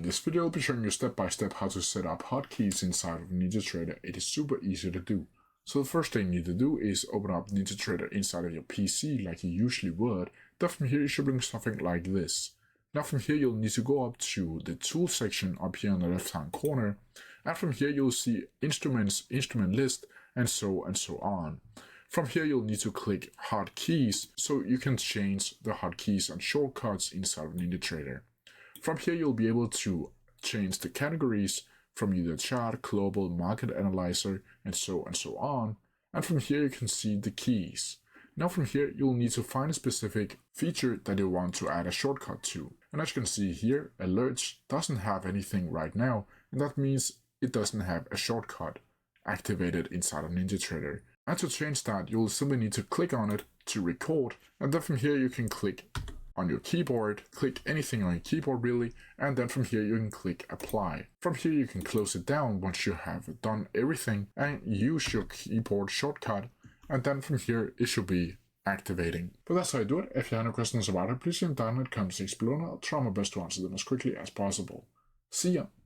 this video, I'll be showing you step by step how to set up hotkeys inside of NinjaTrader. It is super easy to do. So the first thing you need to do is open up NinjaTrader inside of your PC like you usually would. Then from here you should bring something like this. Now from here you'll need to go up to the tool section up here in the left hand corner. And from here you'll see instruments, instrument list, and so on. From here you'll need to click hotkeys so you can change the hotkeys and shortcuts inside of NinjaTrader. From here you'll be able to change the categories from either chart, global, market analyzer, and so on. And from here you can see the keys. Now from here you'll need to find a specific feature that you want to add a shortcut to. And as you can see here, alerts doesn't have anything right now, and that means it doesn't have a shortcut activated inside of NinjaTrader. And to change that, you'll simply need to click on it to record, and then from here you can click on your keyboard, click anything on your keyboard really, and then from here you can click apply. From here you can close it down once you have done everything and use your keyboard shortcut, and then from here it should be activating. But that's how I do it. If you have any questions about it, please leave them down in the comment section below and I'll try my best to answer them as quickly as possible. See ya!